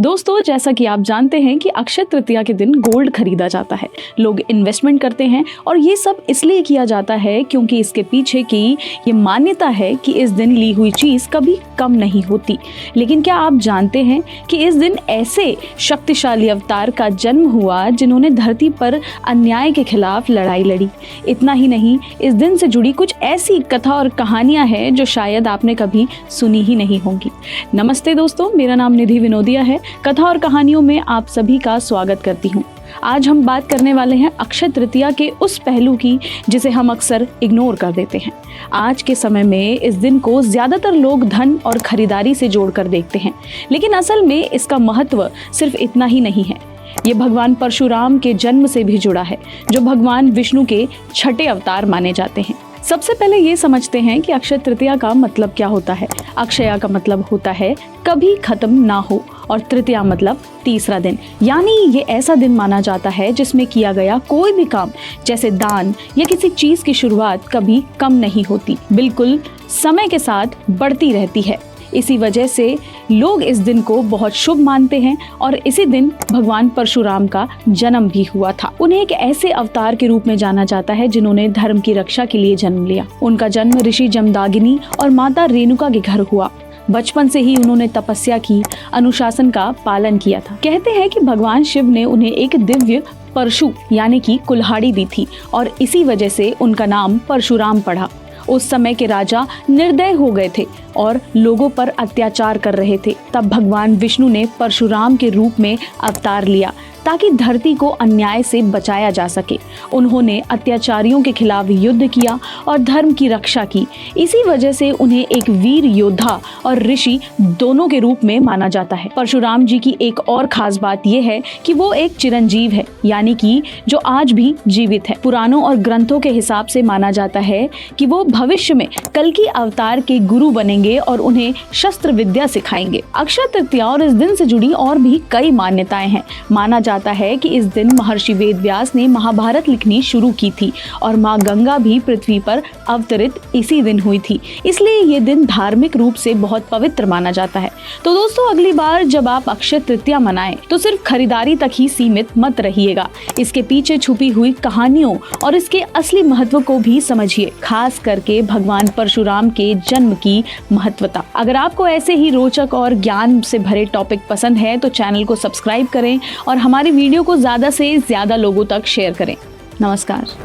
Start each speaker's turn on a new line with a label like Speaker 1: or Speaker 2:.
Speaker 1: दोस्तों, जैसा कि आप जानते हैं कि अक्षय तृतीया के दिन गोल्ड खरीदा जाता है, लोग इन्वेस्टमेंट करते हैं और ये सब इसलिए किया जाता है क्योंकि इसके पीछे की ये मान्यता है कि इस दिन ली हुई चीज कभी कम नहीं होती। लेकिन क्या आप जानते हैं कि इस दिन ऐसे शक्तिशाली अवतार का जन्म हुआ जिन्होंने धरती पर अन्याय के खिलाफ लड़ाई लड़ी। इतना ही नहीं, इस दिन से जुड़ी कुछ ऐसी कथा और कहानियां हैं जो शायद आपने कभी सुनी ही नहीं होंगी। नमस्ते दोस्तों, मेरा नाम निधि विनोदिया है। कथा और कहानियों में आप सभी का स्वागत करती हूँ। आज हम बात करने वाले हैं अक्षय तृतीया के उस पहलू की जिसे हम अक्सर इग्नोर कर देते हैं। आज के समय में इस दिन को ज्यादातर लोग धन और खरीदारी से जोड़कर देखते हैं, लेकिन असल में इसका महत्व सिर्फ इतना ही नहीं है। ये भगवान परशुराम के जन्म से भी जुड़ा है, जो भगवान विष्णु के छठे अवतार माने जाते हैं। सबसे पहले ये समझते हैं कि अक्षय तृतीया का मतलब क्या होता है। अक्षया का मतलब होता है कभी खत्म ना हो, और तृतीया मतलब तीसरा दिन, यानी ये ऐसा दिन माना जाता है जिसमें किया गया कोई भी काम, जैसे दान या किसी चीज की शुरुआत, कभी कम नहीं होती, बिल्कुल समय के साथ बढ़ती रहती है। इसी वजह से लोग इस दिन को बहुत शुभ मानते हैं और इसी दिन भगवान परशुराम का जन्म भी हुआ था। उन्हें एक ऐसे अवतार के रूप में जाना जाता है जिन्होंने धर्म की रक्षा के लिए जन्म लिया। उनका जन्म ऋषि जमदाग्नि और माता रेणुका के घर हुआ। बचपन से ही उन्होंने तपस्या की, अनुशासन का पालन किया था। कहते हैं कि भगवान शिव ने उन्हें एक दिव्य परशु यानी कि कुल्हाड़ी दी थी और इसी वजह से उनका नाम परशुराम पड़ा। उस समय के राजा निर्दय हो गए थे और लोगों पर अत्याचार कर रहे थे। तब भगवान विष्णु ने परशुराम के रूप में अवतार लिया ताकि धरती को अन्याय से बचाया जा सके। उन्होंने अत्याचारियों के खिलाफ युद्ध किया और धर्म की रक्षा की। इसी वजह से उन्हें एक वीर योद्धा और ऋषि दोनों के रूप में माना जाता है। परशुराम जी की एक और खास बात यह है कि वो एक चिरंजीव है, यानी कि जो आज भी जीवित है। पुराणों और ग्रंथों के हिसाब से माना जाता है कि वो भविष्य में कल्कि अवतार के गुरु बनेंगे और उन्हें शस्त्र विद्या सिखाएंगे। अक्षय तृतीया और इस दिन से जुड़ी और भी कई मान्यताएं हैं। माना जाता है कि इस दिन महर्षि वेदव्यास ने महाभारत लिखनी शुरू की थी और माँ गंगा भी पृथ्वी पर अवतरित इसी दिन हुई थी, इसलिए ये दिन धार्मिक रूप से बहुत पवित्र माना जाता है। तो दोस्तों, अगली बार जब आप अक्षय तृतीया मनाएं तो सिर्फ खरीदारी तक ही सीमित मत रहिएगा। इसके पीछे छुपी हुई कहानियों और इसके असली महत्व को भी समझिए, खास करके भगवान परशुराम के जन्म की महत्वता। अगर आपको ऐसे ही रोचक और ज्ञान से भरे टॉपिक पसंद है तो चैनल को सब्सक्राइब करें और हमारी वीडियो को ज़्यादा से ज़्यादा लोगों तक शेयर करें। नमस्कार।